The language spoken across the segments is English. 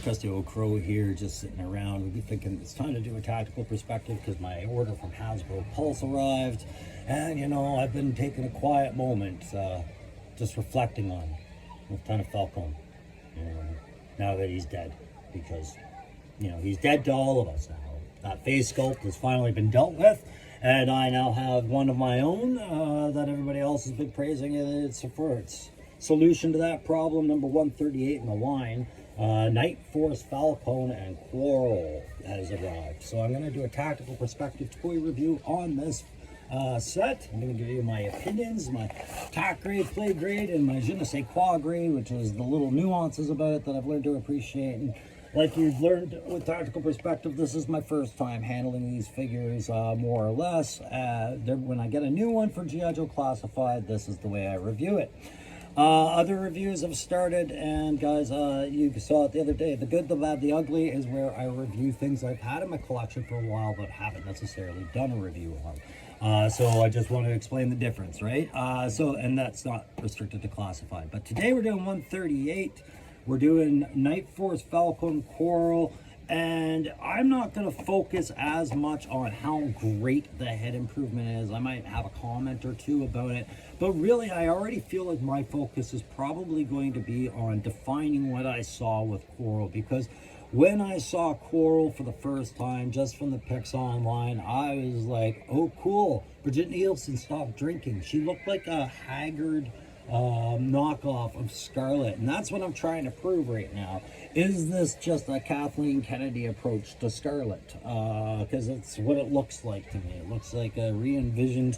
trusty old crow here, just sitting around. We'll be thinking it's time to do a tactical perspective because my order from Hasbro Pulse arrived, and you know I've been taking a quiet moment, just reflecting on Lieutenant Falcon. You know, now that he's dead, because you know he's dead to all of us now. That face sculpt has finally been dealt with, and I now have one of my own that everybody else has been praising it for its solution to that problem. Number 138 in the line. Night Force Falcon and Quarrel has arrived. So I'm going to do a tactical perspective toy review on this set. I'm going to give you my opinions, my tack grade, play grade, and my je ne sais quoi grade, which is the little nuances about it that I've learned to appreciate. And like you've learned with tactical perspective, this is my first time handling these figures, more or less. When I get a new one for G.I. Joe Classified, this is the way I review it. Other reviews have started, and guys, you saw it the other day. The Good, the Bad, the Ugly is where I review things I've had in my collection for a while but haven't necessarily done a review on. So I just want to explain the difference, right? And that's not restricted to classified. But today we're doing 138. We're doing Night Force Falcon Quarrel. And I'm not going to focus as much on how great the head improvement is. I might have a comment or two about it. But really, I already feel like my focus is probably going to be on defining what I saw with Quarrel. Because when I saw Quarrel for the first time, just from the pics online, I was like, oh, cool. Brigitte Nielsen stopped drinking. She looked like a haggard knockoff of Scarlet. And that's what I'm trying to prove right now. Is this just a Kathleen Kennedy approach to Scarlet? Because it's what it looks like to me. It looks like a re-envisioned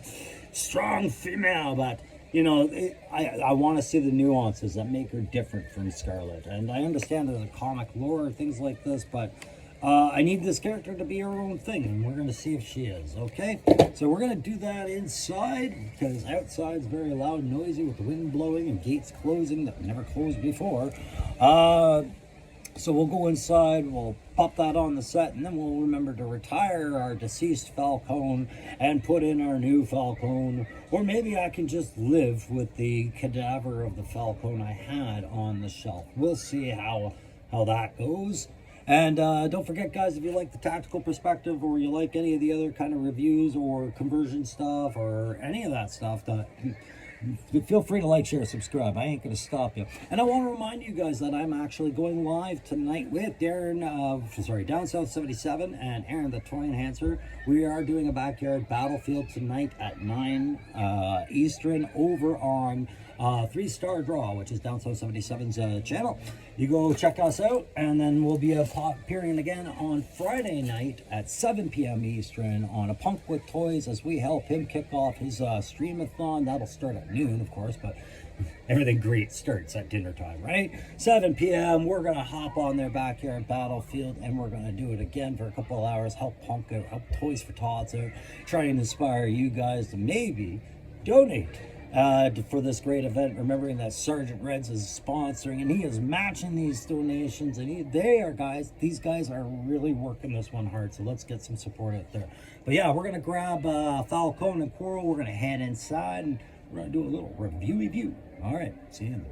strong female, but you know, I want to see the nuances that make her different from Scarlet. And I understand there's a comic lore, things like this, but I need this character to be her own thing, and we're going to see if she is, okay? So we're going to do that inside, because outside's very loud and noisy with the wind blowing and gates closing that never closed before. So we'll go inside, we'll pop that on the set, and then we'll remember to retire our deceased Falcon and put in our new Falcon. Or maybe I can just live with the cadaver of the Falcon I had on the shelf. We'll see how that goes. And don't forget, guys, if you like the tactical perspective or you like any of the other kind of reviews or conversion stuff or any of that stuff, feel free to like, share, subscribe. I ain't going to stop you. And I want to remind you guys that I'm actually going live tonight with Darren, Down South 77 and Aaron the Toy Enhancer. We are doing a backyard battlefield tonight at 9 Eastern over on 3-Star Draw, which is Down South 77's channel. You go check us out, and then we'll be appearing again on Friday night at 7 p.m. Eastern on A Punk with Toys as we help him kick off his streamathon. That'll start at noon, of course, but everything great starts at dinner time, right? 7 p.m. We're going to hop on their backyard battlefield, and we're going to do it again for a couple of hours, help Punk out, help Toys for Tots out, try and inspire you guys to maybe donate for this great event, remembering that Sergeant Reds is sponsoring and he is matching these donations, and these guys are really working this one hard, so let's get some support out there. But yeah, we're gonna grab Falcon and Quarrel, we're gonna head inside, and we're gonna do a little review. All right, see you in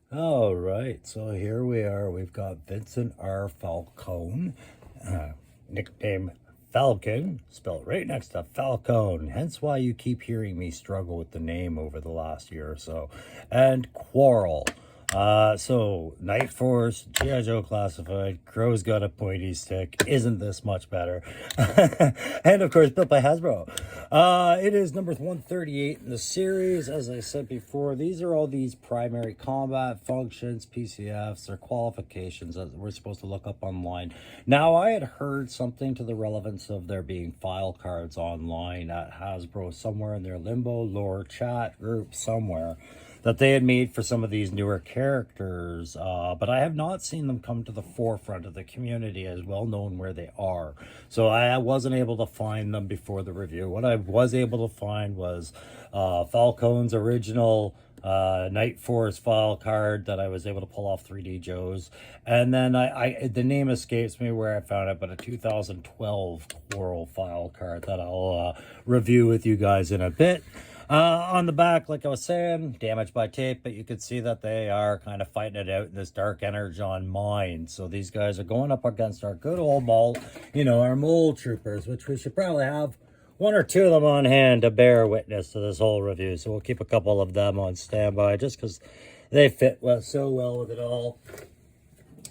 there. All right, so here we are. We've got Vincent R. Falcone, nickname Falcon, spelled right next to Falcone, hence why you keep hearing me struggle with the name over the last year or so. And Quarrel. So Night Force, G.I. Joe Classified, Crow's got a pointy stick. Isn't this much better? And of course, built by Hasbro. It is number 138 in the series. As I said before, these are all these primary combat functions, PCFs, or qualifications that we're supposed to look up online. Now, I had heard something to the relevance of there being file cards online at Hasbro somewhere in their limbo lore chat group somewhere that they had made for some of these newer characters, but I have not seen them come to the forefront of the community as well known where they are. So I wasn't able to find them before the review. What I was able to find was Falcon's original Night Force file card that I was able to pull off 3D Joe's. And then the name escapes me where I found it, but a 2012 Quarrel file card that I'll review with you guys in a bit. On the back, like I was saying, damaged by tape, but you can see that they are kind of fighting it out in this dark energon mine. So these guys are going up against our good old mole, our mole troopers, which we should probably have one or two of them on hand to bear witness to this whole review. So we'll keep a couple of them on standby just because they fit so well with it all.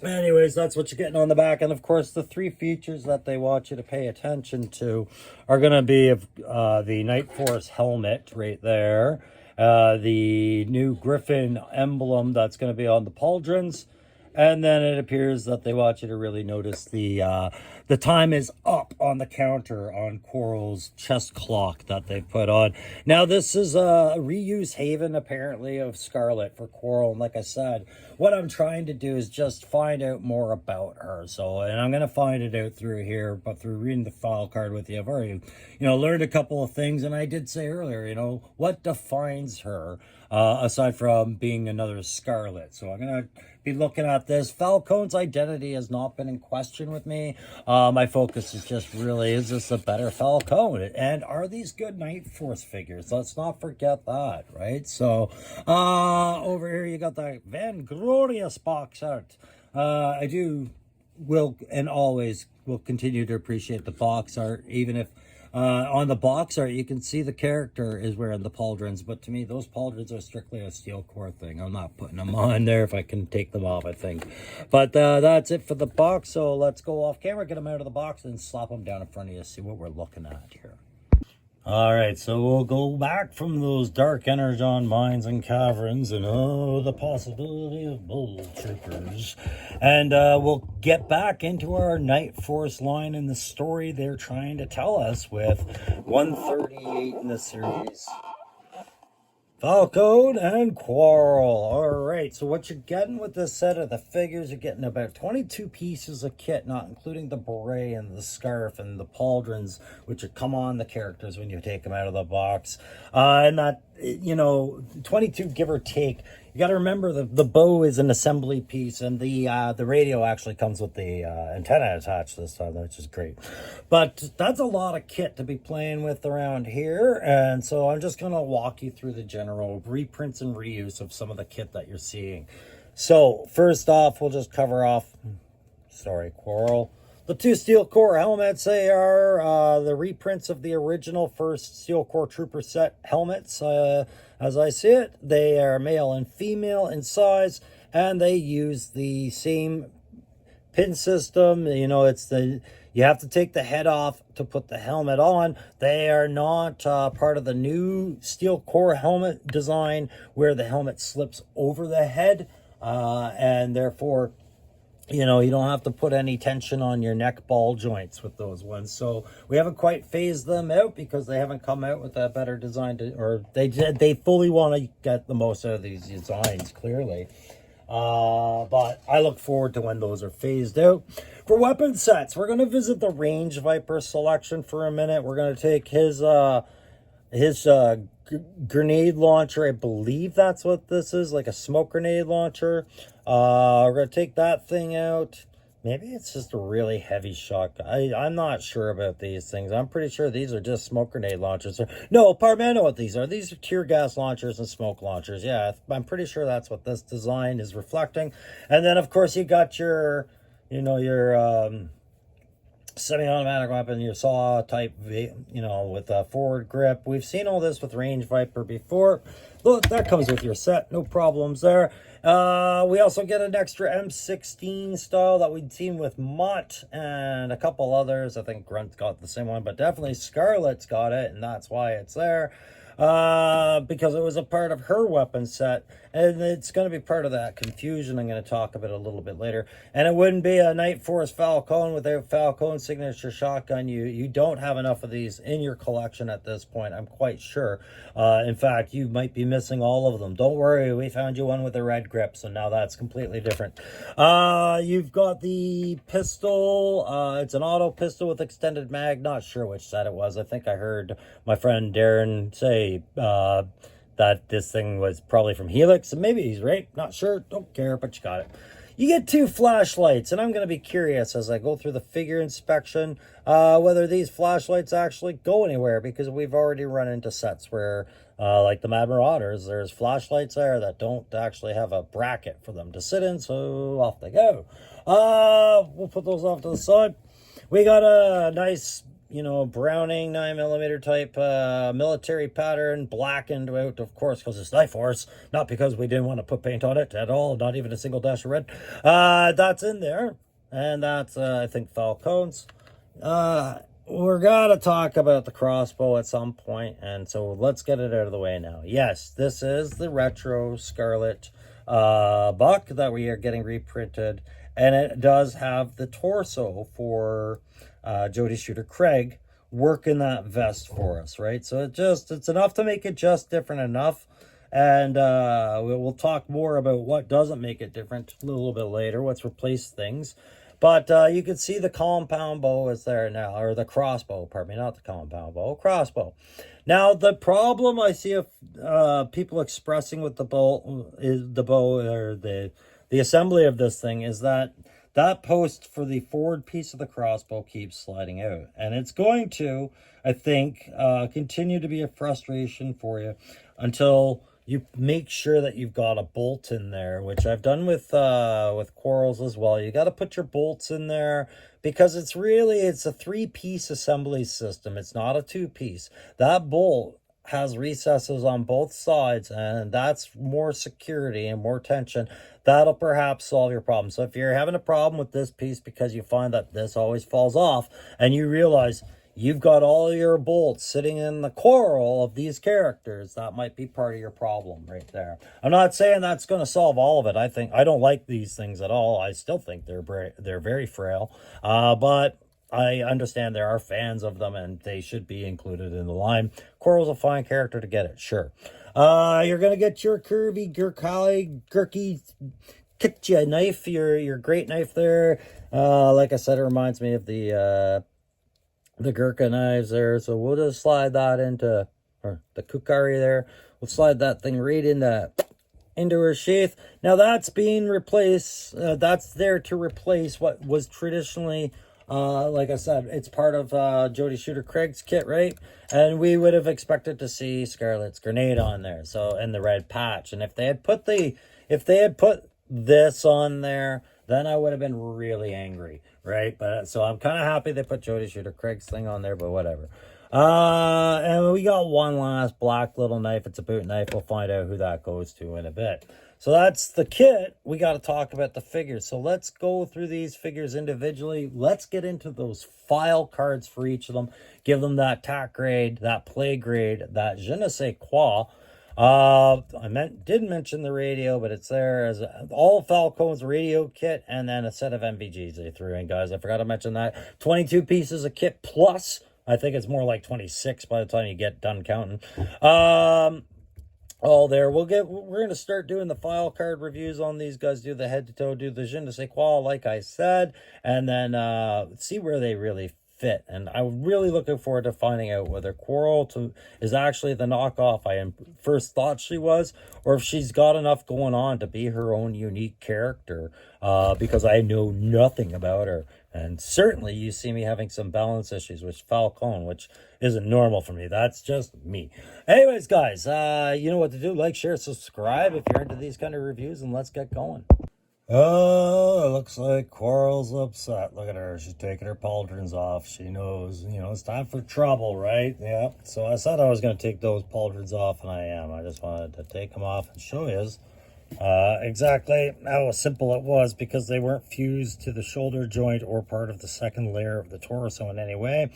Anyways, that's what you're getting on the back. And of course, the three features that they want you to pay attention to are going to be the Night Force helmet right there, the new Griffin emblem that's going to be on the pauldrons, and then it appears that they want you to really notice the time is up on the counter on Quarrel's chest clock that they put on. Now, this is a reuse haven, apparently, of Scarlet for Quarrel. And like I said, what I'm trying to do is just find out more about her. And I'm going to find it out through here, but through reading the file card with you, I've already, learned a couple of things. And I did say earlier, what defines her aside from being another Scarlet. So I'm going to be looking at this. Falcon's identity has not been in question with me. My focus is just really, is this a better Falcon? And are these good Night Force figures? Let's not forget that, right? So, over here you got the Van Glorious box art. Will continue to appreciate the box art, even if on the box art, you can see the character is wearing the pauldrons, but to me, those pauldrons are strictly a steel core thing. I'm not putting them on there if I can take them off, I think. But that's it for the box, so let's go off camera, get them out of the box, and slap them down in front of you, see what we're looking at here. All right, so we'll go back from those dark energon mines and caverns and the possibility of bull troopers. And we'll get back into our Night Force line and the story they're trying to tell us with 138 in the series. Falcon and Quarrel. All right, so what you're getting with this set of the figures, you're getting about 22 pieces of kit, not including the beret and the scarf and the pauldrons, which would come on the characters when you take them out of the box. And that, 22 give or take. You got to remember the bow is an assembly piece, and the radio actually comes with the antenna attached this time, which is great. But that's a lot of kit to be playing with around here, and so I'm just going to walk you through the general reprints and reuse of some of the kit that you're seeing. So first off, we'll just cover off, Quarrel. The two steel core helmets, they are the reprints of the original first steel core trooper set helmets. As I see it, they are male and female in size, and they use the same pin system. You have to take the head off to put the helmet on. They are not part of the new steel core helmet design where the helmet slips over the head, and therefore you don't have to put any tension on your neck ball joints with those ones. So we haven't quite phased them out because they haven't come out with a better design or they fully want to get the most out of these designs, clearly. But I look forward to when those are phased out. For weapon sets, we're going to visit the Range Viper selection for a minute. We're going to take his grenade launcher. I believe that's what this is, like a smoke grenade launcher. We're going to take that thing out. Maybe it's just a really heavy shotgun. I'm not sure about these things. I'm pretty sure these are just smoke grenade launchers. No, pardon me, I know what these are. These are tear gas launchers and smoke launchers. Yeah, I'm pretty sure that's what this design is reflecting. And then, of course, you got your semi-automatic weapon, your saw type, with a forward grip. We've seen all this with Range Viper before. Look, that comes with your set, no problems there. We also get an extra M16 style that we'd seen with Mutt and a couple others. I think Grunt's got the same one, but definitely Scarlet's got it, and that's why it's there. Because it was a part of her weapon set, and it's going to be part of that confusion I'm going to talk about a little bit later. And it wouldn't be a Night Force Falcon without Falcon signature shotgun. You don't have enough of these in your collection at this point, I'm quite sure. In fact, you might be missing all of them. Don't worry, we found you one with a red grip, so now that's completely different. You've got the pistol. It's an auto pistol with extended mag. Not sure which set it was. I think I heard my friend Darren say that that this thing was probably from Helix, and maybe he's right, not sure, don't care, but you got it. You get 2 flashlights, and I'm going to be curious as I go through the figure inspection whether these flashlights actually go anywhere, because we've already run into sets where, like the Mad Marauders, there's flashlights there that don't actually have a bracket for them to sit in, so off they go. We'll put those off to the side. We got a nice, Browning 9mm type military pattern, blackened out, of course, because it's Knife Force, not because we didn't want to put paint on it at all, not even a single dash of red. That's in there, and that's, I think, Falcons. We're gonna talk about the crossbow at some point, and so let's get it out of the way now. Yes, this is the retro Scarlet buck that we are getting reprinted, and it does have the torso for Jody Shooter Craig working that vest for us, right? So it's enough to make it just different enough, and we'll talk more about what doesn't make it different a little bit later, what's replaced things. But you can see the compound bow is there now, or the crossbow, pardon me, not the compound bow, crossbow. Now, the problem I see of people expressing with the bow, or the assembly of this thing, is that post for the forward piece of the crossbow keeps sliding out. And it's going to, I think, continue to be a frustration for you until you make sure that you've got a bolt in there, which I've done with Quarrels as well. You got to put your bolts in there, because it's a 3-piece assembly system. It's not a 2-piece. That bolt has recesses on both sides, and that's more security and more tension. That'll perhaps solve your problem. So if you're having a problem with this piece because you find that this always falls off, and you realize you've got all your bolts sitting in the quarrel of these characters, that might be part of your problem right there. I'm not saying that's going to solve all of it. I don't like these things at all. I still think they're very frail, but I understand there are fans of them, and they should be included in the line. Quarrel's a fine character to get it, sure. You're going to get your curvy, gurky, kitcha knife, your great knife there. Like I said, it reminds me of the Gurkha knives there, so we'll just slide that into, or the Kukari there, we'll slide that thing right into her sheath. Now that's being replaced, that's there to replace what was traditionally, like I said, it's part of Jody Shooter Craig's kit, right? And we would have expected to see Scarlet's grenade on there, so, and the red patch. And if they had put this on there, then I would have been really angry, right? But so I'm kind of happy they put Jody Shooter Craig's thing on there, but whatever. And we got one last black little knife. It's a boot knife. We'll find out who that goes to in a bit. So that's the kit. We got to talk about the figures. So let's go through these figures individually. Let's get into those file cards for each of them. Give them that tack grade, that play grade, that je ne sais quoi. Didn't mention the radio, but it's there as all Falcon's radio kit, and then a set of MVGs they threw in, guys. I forgot to mention that. 22 pieces of kit plus. I think it's more like 26 by the time you get done counting. All there. We're going to start doing the file card reviews on these guys, do the head to toe, do the je ne sais quoi, like I said, and then see where they really fit. And I'm really looking forward to finding out whether Quarrel is actually the knockoff I first thought she was, or if she's got enough going on to be her own unique character, because I know nothing about her. And certainly you see me having some balance issues with Falcon, which isn't normal for me. That's just me. Anyways, guys, you know what to do. Like, share, subscribe if you're into these kind of reviews, and let's get going. Oh, it looks like Quarrel's upset. Look at her. She's taking her pauldrons off. She knows, it's time for trouble, right? Yeah. So I said I was going to take those pauldrons off, and I am. I just wanted to take them off and show you exactly how simple it was, because they weren't fused to the shoulder joint or part of the second layer of the torso in any way.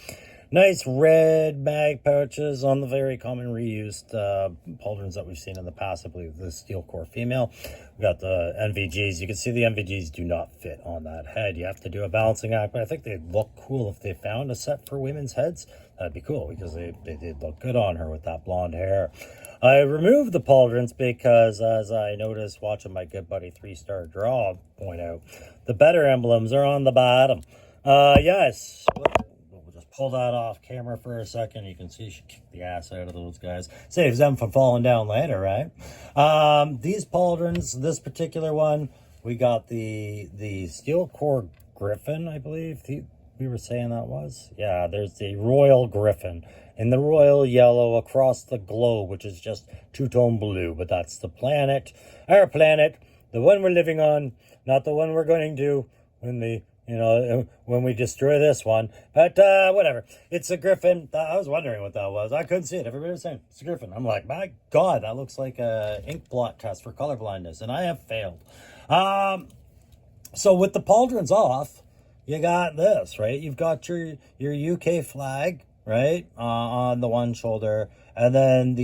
Nice red mag pouches on the very common reused pauldrons that we've seen in the past. I believe the steel core female. We got the NVGs. You can see the NVGs do not fit on that head. You have to do a balancing act, but I think they'd look cool if they found a set for women's heads. That'd be cool, because they did look good on her with that blonde hair. I removed the pauldrons because, as I noticed watching my good buddy 3-Star Draw point out, the better emblems are on the bottom. Yes. We'll just pull that off camera for a second. You can see she kicked the ass out of those guys. Saves them from falling down later, right? These pauldrons, this particular one, we got the steel core griffin, I believe we were saying that was. Yeah, there's the royal griffin in the royal yellow across the globe, which is just two-tone blue, but that's the planet, our planet, the one we're living on, not the one we're going to when we destroy this one. But whatever, it's a griffin. I was wondering what that was. I couldn't see it. Everybody was saying it's a griffin. I'm like, my god, that looks like a ink blot test for color blindness, and I have failed. So with the pauldrons off, you got this, right? You've got your UK flag, right, on the one shoulder, and then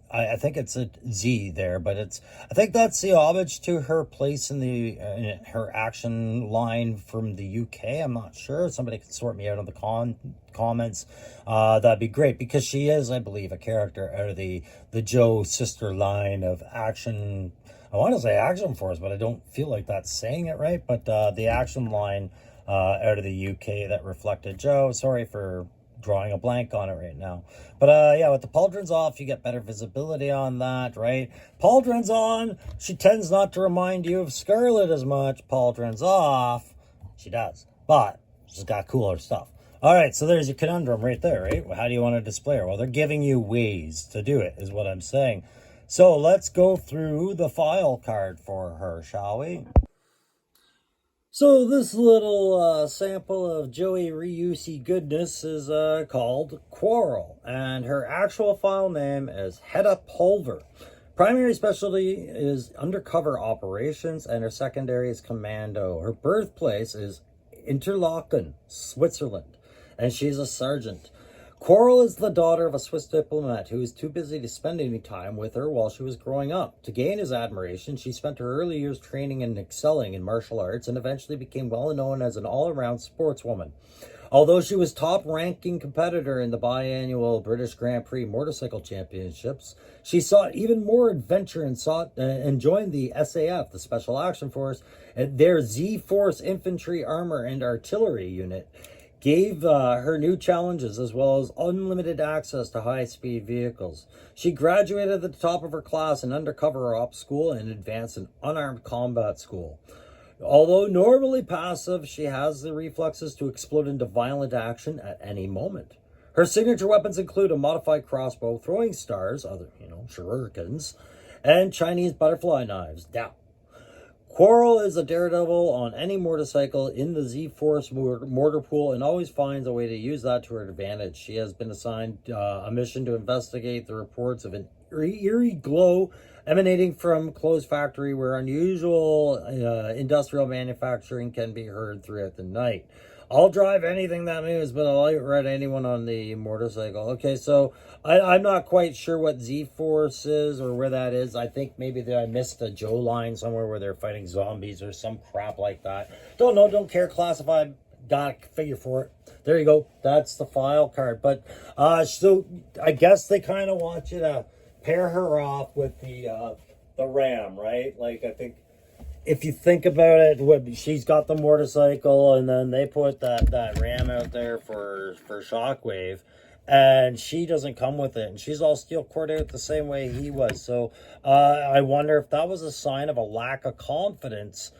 I think it's a Z there, but I think that's the homage to her place in her action line from the UK. I'm not sure. Somebody can sort me out in the comments. That'd be great, because she is, I believe, a character out of the Joe sister line of action. I want to say Action Force, but I don't feel like that's saying it right. But the action line out of the UK that reflected Joe. Sorry for drawing a blank on it right now. But yeah, with the pauldrons off, you get better visibility on that, right? Pauldrons on, she tends not to remind you of Scarlet as much. Pauldrons off, she does. But she's got cooler stuff. All right, so there's your conundrum right there, right? How do you want to display her? Well, they're giving you ways to do it, is what I'm saying. So let's go through the file card for her, shall we? So this little sample of Joey Reusey goodness is called Quarrel, and her actual file name is Hedda Pulver. Primary specialty is undercover operations, and her secondary is commando. Her birthplace is Interlaken, Switzerland, and she's a sergeant. Quarrel is the daughter of a Swiss diplomat who was too busy to spend any time with her while she was growing up. To gain his admiration, she spent her early years training and excelling in martial arts, and eventually became well known as an all-around sportswoman. Although she was top-ranking competitor in the biannual British Grand Prix Motorcycle Championships, she sought even more adventure and joined the SAF, the Special Action Force, their Z-Force Infantry Armor and Artillery Unit. Gave her new challenges as well as unlimited access to high-speed vehicles. She graduated at the top of her class in undercover ops school and advanced in unarmed combat school. Although normally passive, she has the reflexes to explode into violent action at any moment. Her signature weapons include a modified crossbow, throwing stars, shurikens, and Chinese butterfly knives. Now, Quarrel is a daredevil on any motorcycle in the Z-Force mortar pool, and always finds a way to use that to her advantage. She has been assigned a mission to investigate the reports of an eerie glow emanating from a closed factory where unusual industrial manufacturing can be heard throughout the night. I'll drive anything that moves, but I'll outride anyone on the motorcycle. Okay, so I'm not quite sure what Z-Force is or where that is. I think maybe that I missed a Joe line somewhere where they're fighting zombies or some crap like that. Don't know, don't care, classified, got a figure for it. There you go, that's the file card. But so I guess they kind of want you to pair her off with the Ram, right? Like, I think if you think about it, she's got the motorcycle, and then they put that Ram out there for Shockwave, and she doesn't come with it, and she's all steel cored out the same way he was. So I wonder if that was a sign of a lack of confidence.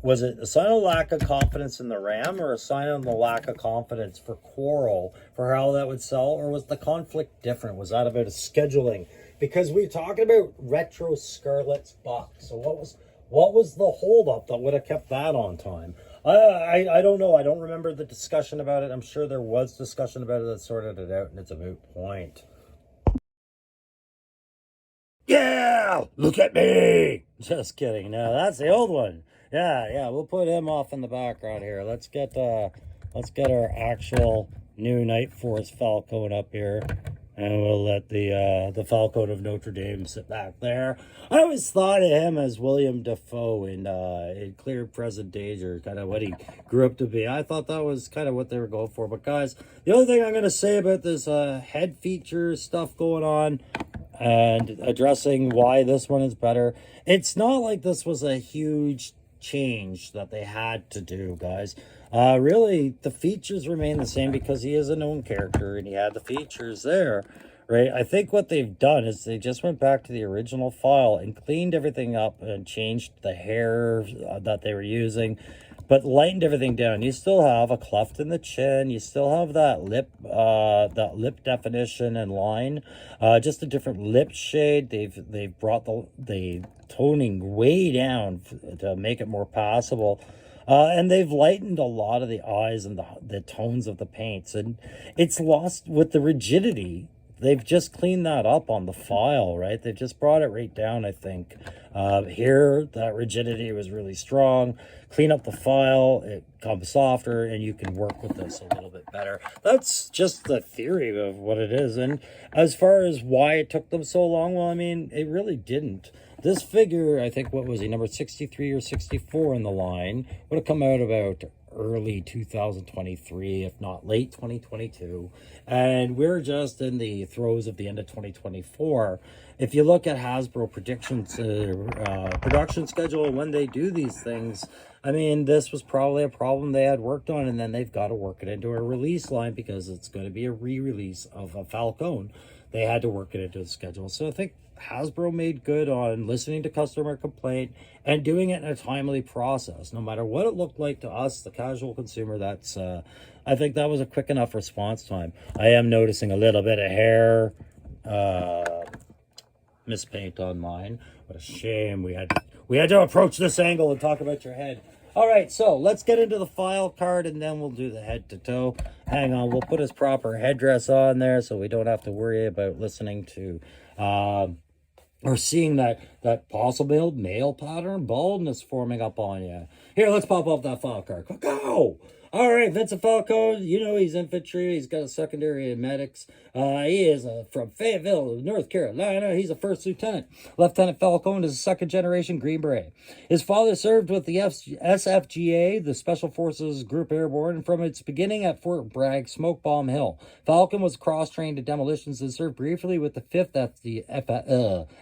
Was it a sign of lack of confidence in the Ram, or a sign of the lack of confidence for Quarrel, for how that would sell? Or was the conflict different? Was that about a scheduling? Because we're talking about retro Scarlet's box. So what was the holdup that would have kept that on time? I don't know. I don't remember the discussion about it. I'm sure there was discussion about it that sorted it out, and it's a moot point. Yeah, look at me. Just kidding. No, that's the old one. Yeah, we'll put him off in the background here. Let's get our actual new Night Force Falcon up here. And we'll let the Falcon of Notre Dame sit back there. I always thought of him as William Dafoe in Clear Present Danger, kind of what he grew up to be. I thought that was kind of what they were going for. But guys, the other thing I'm going to say about this head feature stuff going on and addressing why this one is better, it's not like this was a huge change that they had to do, guys. Really, the features remain the same because he is a known character and he had the features there, right? I think what they've done is they just went back to the original file and cleaned everything up and changed the hair that they were using, but lightened everything down. You still have a cleft in the chin. You still have that lip definition and line, just a different lip shade. They've brought the toning way down to make it more passable. And they've lightened a lot of the eyes and the tones of the paints, and it's lost with the rigidity. They've just cleaned that up on the file, right? They've just brought it right down, I think. Here, that rigidity was really strong. Clean up the file, it comes softer, and you can work with this a little bit better. That's just the theory of what it is. And as far as why it took them so long, well, I mean, it really didn't. This figure, I think, what was he, number 63 or 64 in the line, would have come out about early 2023, if not late 2022. And we're just in the throes of the end of 2024. If you look at Hasbro predictions, production schedule, when they do these things, I mean, this was probably a problem they had worked on, and then they've got to work it into a release line because it's going to be a re-release of a Falcon. They had to work it into the schedule. So I think Hasbro made good on listening to customer complaint and doing it in a timely process. No matter what it looked like to us, the casual consumer, that's I think that was a quick enough response time. I am noticing a little bit of hair mispaint on mine. What a shame. We had to approach this angle and talk about your head. All right, so let's get into the file card, and then we'll do the head to toe. Hang on, we'll put his proper headdress on there so we don't have to worry about listening to or seeing that possible male pattern baldness forming up on you. Here, let's pop off that file card. Go! All right, Vincent Falco, you know he's infantry. He's got a secondary in medics. He is from Fayetteville, North Carolina. He's a first lieutenant. Lieutenant Falcone is a second-generation Green Beret. His father served with the SFGA, the Special Forces Group Airborne, from its beginning at Fort Bragg, Smoke Bomb Hill. Falcon was cross-trained in demolitions and served briefly with the 5th at the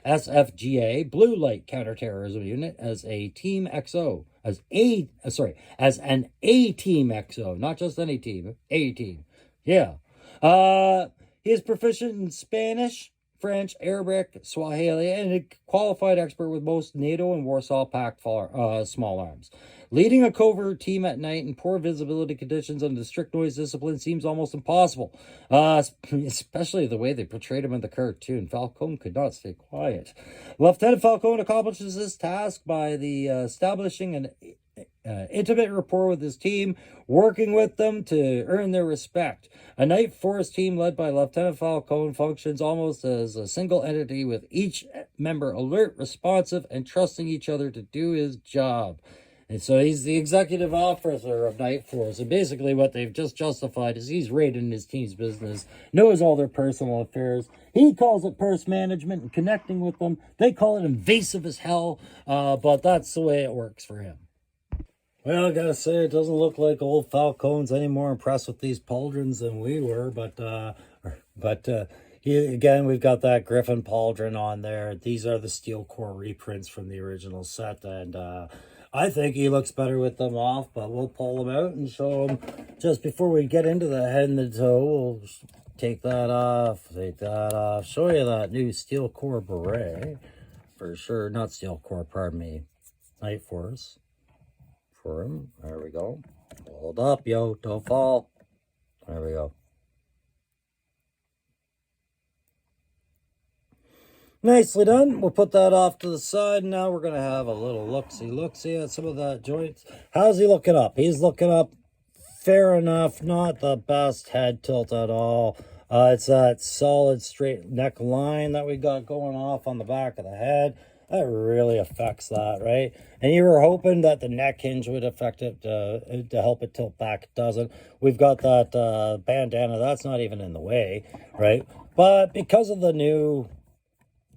SFGA Blue Light Counterterrorism Unit as a Team XO. As an A-Team XO, not just any team, A-Team. Yeah. He is proficient in Spanish, French, Arabic, Swahili, and a qualified expert with most NATO and Warsaw Pact small arms. Leading a covert team at night in poor visibility conditions under strict noise discipline seems almost impossible, especially the way they portrayed him in the cartoon. Falcone could not stay quiet. Lieutenant Falcone accomplishes this task by establishing an intimate rapport with his team, working with them to earn their respect. A night force team led by Lieutenant Falcone functions almost as a single entity, with each member alert, responsive, and trusting each other to do his job. And so he's the executive officer of Night Force. And basically what they've just justified is he's raiding his team's business, knows all their personal affairs. He calls it purse management and connecting with them. They call it invasive as hell, but that's the way it works for him. Well, I gotta say, it doesn't look like old Falcone's any more impressed with these pauldrons than we were, but again, we've got that Griffin pauldron on there. These are the steel core reprints from the original set, and I think he looks better with them off, but we'll pull them out and show them. Just before we get into the head and the toe, we'll take that off, show you that new steel core beret, for sure. Not steel core, pardon me, Night Force. For him. There we go. Hold up, yo. Don't fall. There we go. Nicely done. We'll put that off to the side. Now we're going to have a little look-see at some of that joints. How's he looking up? He's looking up fair enough. Not the best head tilt at all. It's that solid straight neck line that we got going off on the back of the head. That really affects that, right? And you were hoping that the neck hinge would affect it to help it tilt back. It doesn't. We've got that bandana. That's not even in the way, right? But because of the new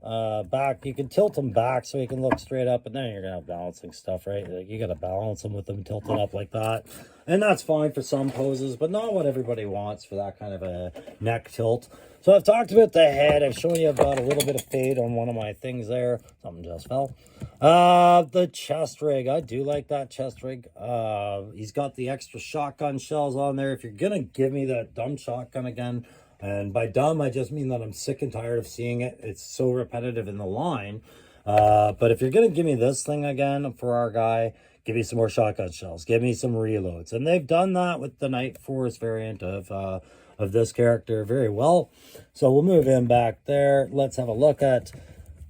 back. You can tilt them back so you can look straight up, and then you're gonna have balancing stuff, right? Like, you gotta balance them with them tilted up like that, and that's fine for some poses, but not what everybody wants for that kind of a neck tilt. So I've talked about the head. I've shown you about a little bit of fade on one of my things there. Something just fell. The chest rig. I do like that chest rig. He's got the extra shotgun shells on there. If you're gonna give me that dumb shotgun again, and by dumb, I just mean that I'm sick and tired of seeing it. It's so repetitive in the line. But if you're going to give me this thing again for our guy, give me some more shotgun shells. Give me some reloads. And they've done that with the Night Force variant of this character very well. So we'll move him back there. Let's have a look at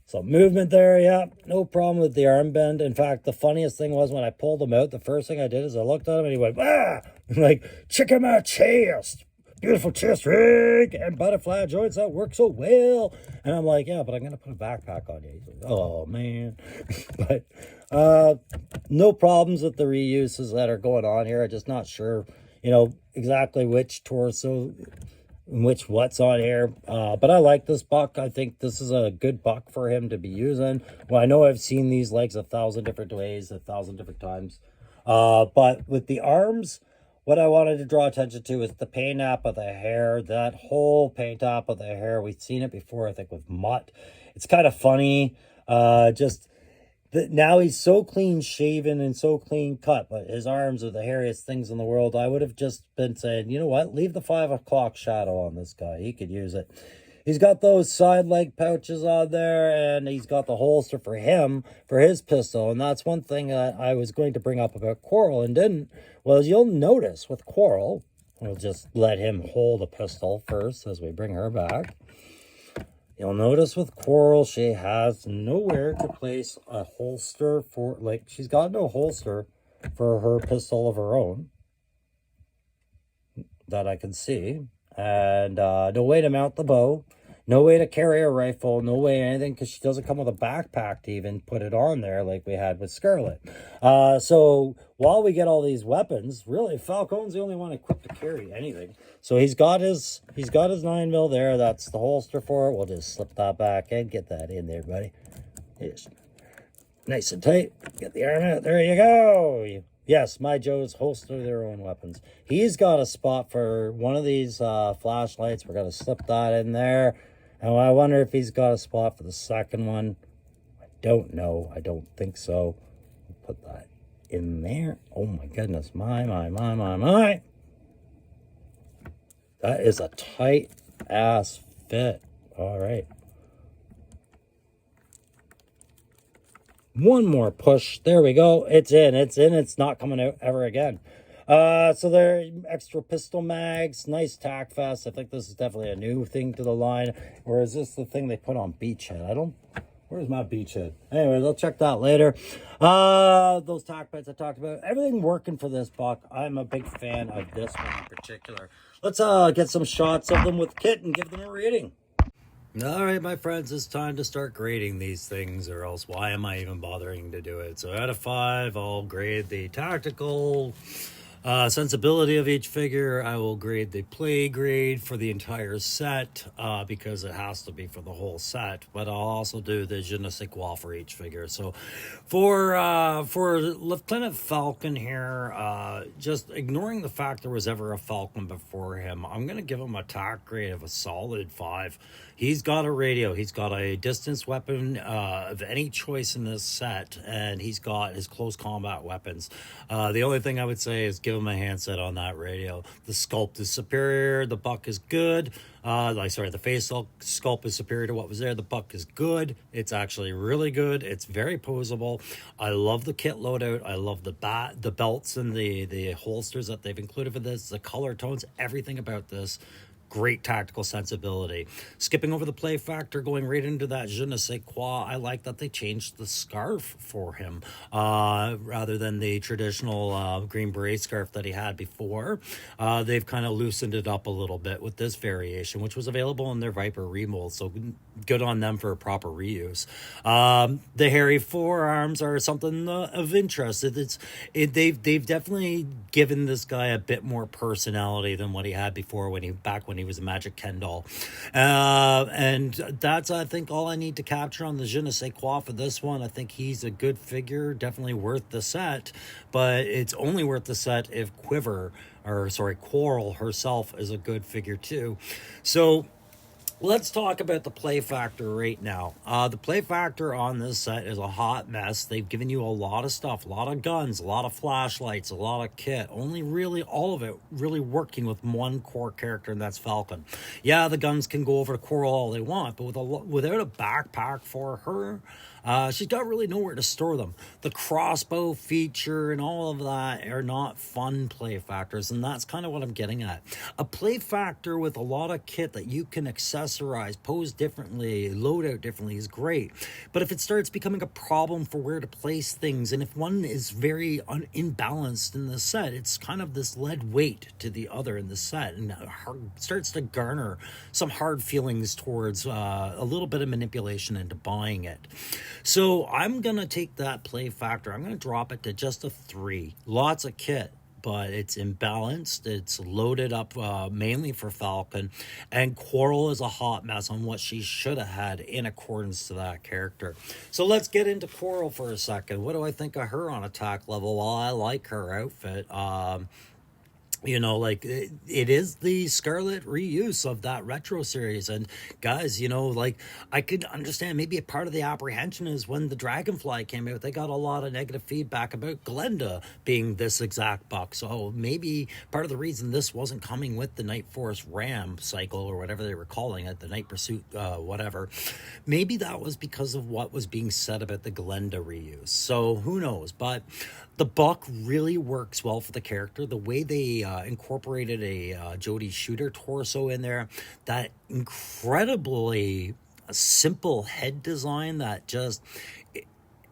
some movement there. Yeah, no problem with the arm bend. In fact, the funniest thing was when I pulled him out, the first thing I did is I looked at him and he went, ah! Like, check out my chest. Beautiful chest rig and butterfly joints that work so well. And I'm like, yeah, but I'm going to put a backpack on you. He's like, oh, man. But no problems with the reuses that are going on here. I'm just not sure, exactly which torso, which what's on here. But I like this buck. I think this is a good buck for him to be using. Well, I know I've seen these legs 1,000 different ways, 1,000 different times. But with the arms, what I wanted to draw attention to is the paint app of the hair. That whole paint app of the hair. We've seen it before, I think, with Mutt. It's kind of funny. Now he's so clean shaven and so clean cut, but his arms are the hairiest things in the world. I would have just been saying, you know what? Leave the 5 o'clock shadow on this guy. He could use it. He's got those side leg pouches on there, and he's got the holster for him, for his pistol. And that's one thing I was going to bring up about Quarrel and didn't. Well, you'll notice with Quarrel, we'll just let him hold a pistol first as we bring her back. You'll notice with Quarrel, she has nowhere to place a holster for, like, she's got no holster for her pistol of her own that I can see. And no way to mount the bow, no way to carry a rifle, no way anything, because she doesn't come with a backpack to even put it on there like we had with Scarlet. So while we get all these weapons, really Falcon's the only one equipped to carry anything. So he's got his 9mm there. That's the holster for it. We'll just slip that back and get that in there, buddy. Just nice and tight. Get the arm out. There you go. Yes, my Joes holster their own weapons. He's got a spot for one of these flashlights. We're going to slip that in there. And I wonder if he's got a spot for the second one. I don't know. I don't think so. We'll put that in there. Oh my goodness. My. That is a tight ass fit. All right. One more push. There we go. It's in. It's not coming out ever again. So there, extra pistol mags, nice tack vest. I think this is definitely a new thing to the line. Or is this the thing they put on Beachhead? Where's my Beachhead? Anyways, I'll check that later. Those tack beds I talked about. Everything working for this buck. I'm a big fan of this one in particular. Let's get some shots of them with Kit and give them a rating. All right, my friends, it's time to start grading these things, or else why am I even bothering to do it? So out of 5, I'll grade the tactical sensibility of each figure. I will grade the play grade for the entire set because it has to be for the whole set, but I'll also do the je ne sais quoi for each figure. So for Lieutenant Falcon here, just ignoring the fact there was ever a Falcon before him, I'm going to give him a tack grade of a solid 5. He's got a radio. He's got a distance weapon of any choice in this set, and he's got his close combat weapons. The only thing I would say is give him a handset on that radio. The sculpt is superior. The buck is good. The face sculpt is superior to what was there. The buck is good. It's actually really good. It's very posable. I love the kit loadout. I love the belts and the holsters that they've included for this. The color tones, everything about this. Great tactical sensibility. Skipping over the play factor, going right into that je ne sais quoi, I like that they changed the scarf for him rather than the traditional green beret scarf that he had before. They've kind of loosened it up a little bit with this variation, which was available in their Viper remold, so good on them for a proper reuse. The hairy forearms are something of interest. They've definitely given this guy a bit more personality than what he had before when he he was a Magic Ken doll. And that's, I think, all I need to capture on the je ne sais quoi for this one. I think he's a good figure, definitely worth the set, but it's only worth the set if Quarrel herself is a good figure too. So let's talk about the play factor right now. The play factor on this set is a hot mess. They've given you a lot of stuff, a lot of guns, a lot of flashlights, a lot of kit. Only really all of it really working with one core character, and that's Falcon. Yeah, the guns can go over to Quarrel all they want, but without a backpack for her, she's got really nowhere to store them. The crossbow feature and all of that are not fun play factors, and that's kind of what I'm getting at. A play factor with a lot of kit that you can accessorize, pose differently, load out differently is great. But if it starts becoming a problem for where to place things, and if one is very imbalanced in the set, it's kind of this lead weight to the other in the set, and starts to garner some hard feelings towards a little bit of manipulation into buying it. So I'm going to take that play factor. I'm going to drop it to just a 3. Lots of kit, but it's imbalanced. It's loaded up mainly for Falcon. And Quarrel is a hot mess on what she should have had in accordance to that character. So let's get into Quarrel for a second. What do I think of her on attack level? Well, I like her outfit. You know, like it is the Scarlet reuse of that retro series. And guys, you know, like I could understand maybe a part of the apprehension is when the Dragonfly came out, they got a lot of negative feedback about Glenda being this exact buck. So maybe part of the reason this wasn't coming with the Night Force Ram cycle or whatever they were calling it, the Night Pursuit, whatever. Maybe that was because of what was being said about the Glenda reuse. So who knows? But the buck really works well for the character. The way they incorporated a Jodie Shooter torso in there, that incredibly simple head design that just...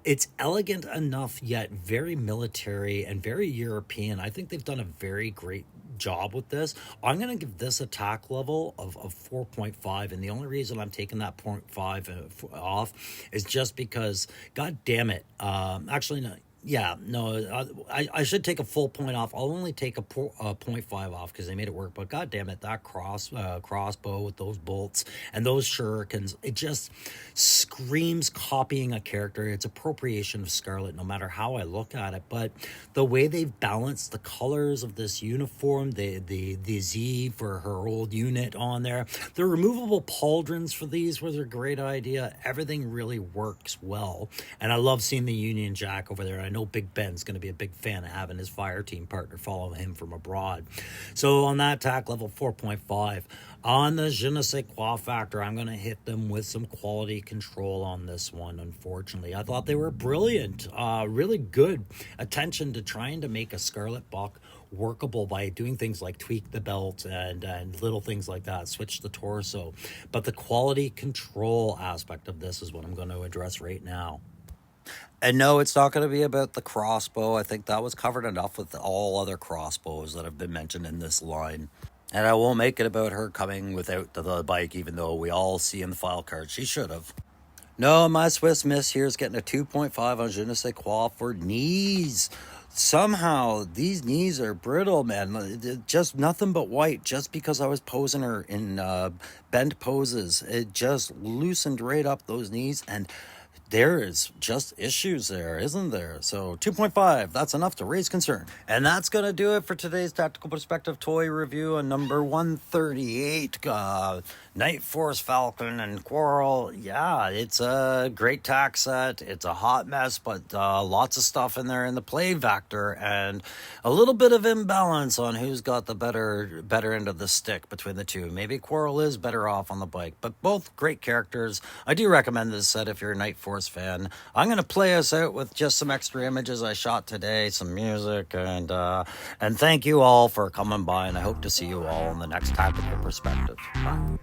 It's elegant enough, yet very military and very European. I think they've done a very great job with this. I'm going to give this attack level of 4.5, and the only reason I'm taking that 0.5 off is just because, god damn it, actually, no. Yeah, no, I should take a full point off. I'll only take a 0.5 off because they made it work. But god damn it, that crossbow with those bolts and those shurikens, it just screams copying a character. It's appropriation of Scarlet, no matter how I look at it. But the way they've balanced the colors of this uniform, the Z for her old unit on there, the removable pauldrons for these was a great idea. Everything really works well. And I love seeing the Union Jack over there. I know Big Ben's going to be a big fan of having his fire team partner follow him from abroad. So on that attack level, 4.5. On the je ne sais quoi factor, I'm going to hit them with some quality control on this one, unfortunately. I thought they were brilliant. Really good attention to trying to make a Scarlet buck workable by doing things like tweak the belt and little things like that, switch the torso. But the quality control aspect of this is what I'm going to address right now. And no, it's not going to be about the crossbow. I think that was covered enough with all other crossbows that have been mentioned in this line. And I won't make it about her coming without the bike, even though we all see in the file card she should have. No, my Swiss Miss here is getting a 2.5 on je ne sais quoi for knees. Somehow, these knees are brittle, man. Just nothing but white. Just because I was posing her in bent poses, it just loosened right up those knees, and there is just issues there, isn't there? So 2.5, that's enough to raise concern. And that's going to do it for today's Tactical Perspective toy review on number 138. Night Force Falcon and Quarrel. Yeah, it's a great tack set. It's a hot mess, but lots of stuff in there in the play factor, and a little bit of imbalance on who's got the better end of the stick between the two. Maybe Quarrel is better off on the bike, but both great characters. I do recommend this set if you're a Night Force fan. I'm going to play us out with just some extra images I shot today, some music, and thank you all for coming by, and I hope to see you all in the next Tactical Perspective. Bye.